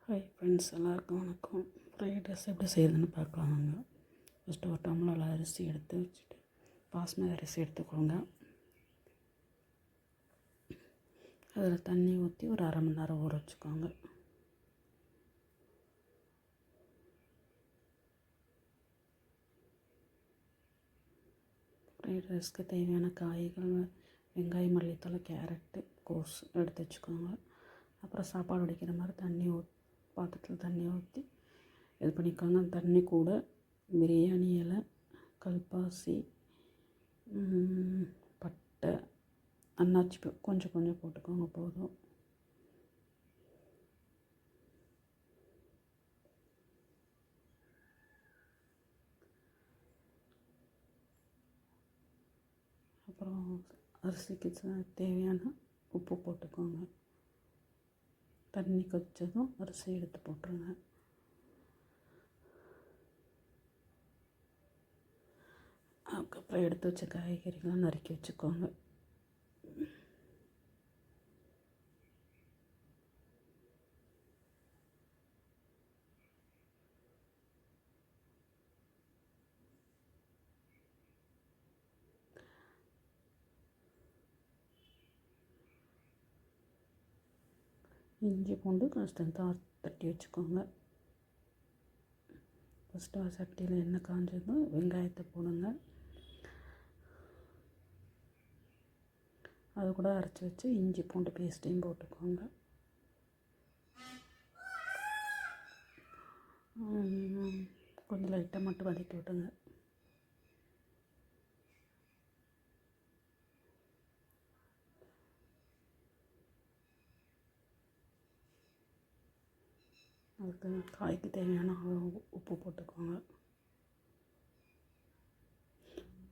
Hi friends, எல்லாருக்கும் வணக்கம். Fried rice எப்படி செய்யுதுன்னு பார்க்கலாம் வாங்க. ஃபஸ்ட்டு ஒரு டம்ளரில் அரிசி எடுத்து வச்சுட்டு பாஸ்மதி அரிசி எடுத்துக்கோங்க. அதில் தண்ணி ஊற்றி ஒரு அரை மணி நேரம் ஊற வச்சுக்கோங்க. ஃப்ரைட் ரைஸ்க்கு தேவையான காய்கள் வெங்காயம், மல்லித்தழை, கேரட்டு, கோஸ் எடுத்து வச்சுக்கோங்க. அப்புறம் சாப்பாடு வடிக்கிற மாதிரி பாத்திரத்தில் தண்ணி ஊற்றி இது பண்ணிக்கோங்க. தண்ணி கூட பிரியாணி இலை, கல்பாசி, பட்டை, அன்னாச்சி பூ கொஞ்சம் கொஞ்சம் போட்டுக்கோங்க போதும். அப்புறம் அரிசிக்கு தேவையான உப்பு போட்டுக்கோங்க. தண்ணி கொதிச்சதும் அரிசி எடுத்து போட்டுருங்க. அதுக்கப்புறம் எடுத்து வச்ச காய்கறிகள்லாம் நறுக்கி வச்சுக்கோங்க. இஞ்சி பூண்டு கொஞ்சம் தட்டி வச்சுக்கோங்க. ஃபஸ்ட்டு சட்டியில் எண்ணெய் காஞ்சதும் வெங்காயத்தை போடுங்க. அது கூட அரைச்சி வச்சு இஞ்சி பூண்டு பேஸ்ட்டையும் போட்டுக்கோங்க. கொஞ்சம் லைட்டாக மட்டும் வதக்கி விட்டுங்க. அதுக்கு காய்க்கு தேவையான உப்பு போட்டுக்கோங்க.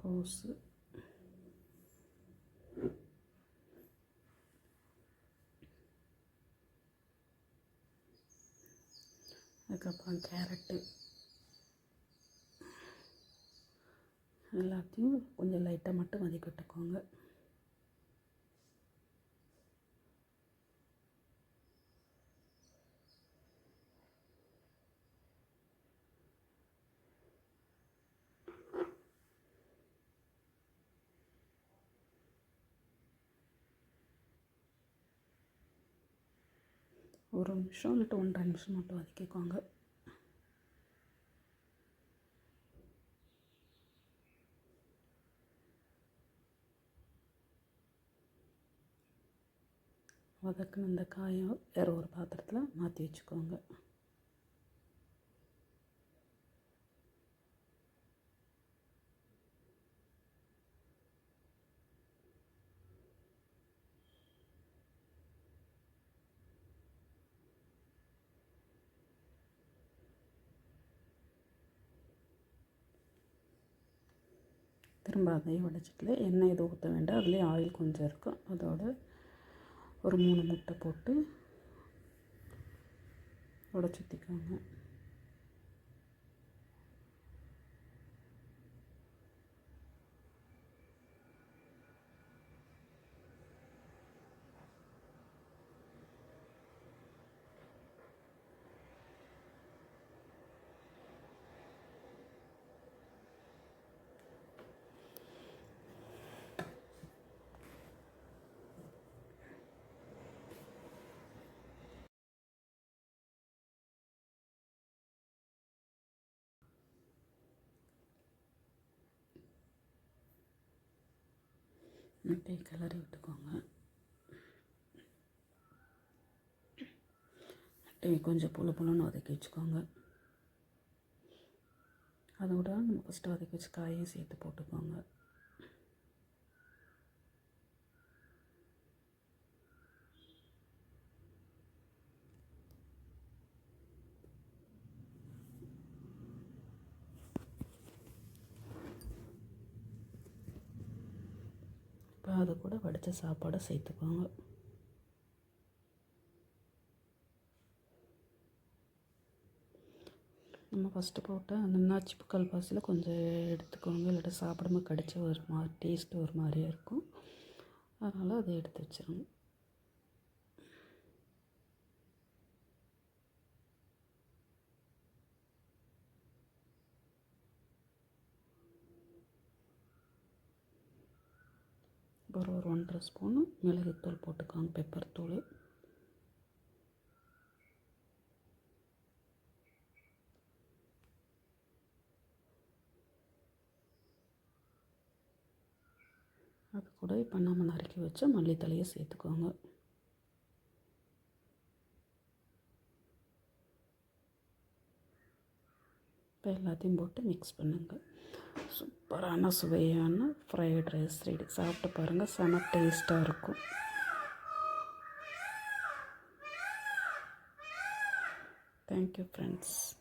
கோஸு, அதுக்கப்புறம் கேரட்டு எல்லாத்தையும் கொஞ்சம் லைட்டாக மட்டும் வதக்கி விட்டுக்கோங்க. ஒரு நிமிஷம் இல்லாட்டி 1.5 நிமிஷம் மட்டும் வதக்கிக்கோங்க. வதக்குன இந்த காயை வேறு ஒரு பாத்திரத்தில் மாற்றி வச்சுக்கோங்க. திரும்ப அதையும் வடிச்சிட்டு எண்ணெய் எதுவும் ஊற்ற வேண்டாம். அதுலேயே ஆயில் கொஞ்சம் இருக்கும். அதோட ஒரு 3 முட்டை போட்டு உடச்சி ஊற்றிக்கோங்க. முட்டையை கிளறி விட்டுக்கோங்க. முட்டையை கொஞ்சம் புழுன்னு வதக்கி வச்சுக்கோங்க. அதோட நம்ம ஃபஸ்ட்டு வதக்கி வச்சு காயையும் சேர்த்து போட்டுக்கோங்க. இப்போ அது கூட வடித்த சாப்பாடை சேர்த்துக்கோங்க. நம்ம ஃபஸ்ட்டு போட்ட அந்த அன்னாச்சி பூ, கல்பாசியில் கொஞ்சம் எடுத்துக்கோங்க. இல்லாட்டி சாப்பிடும்போது கடிச்ச ஒரு மாதிரி டேஸ்ட்டு ஒரு மாதிரியாக இருக்கும். அதனால் அதை எடுத்து வச்சிருங்க. ஒரு 1.5 ஸ்பூனு மிளகுத்தூள் போட்டுக்கோங்க, பெப்பர் தூள். அது கூட இப்போ நம்ம நறுக்கி வச்ச மல்லித்தழையை சேர்த்துக்கோங்க. இப்போ எல்லாத்தையும் போட்டு மிக்ஸ் பண்ணுங்கள். சூப்பரான சுவையான ஃப்ரைட் ரைஸ் ரெடி. சாப்பிட்டு பாருங்கள், செம டேஸ்ட்டாக இருக்கும். Thank you friends.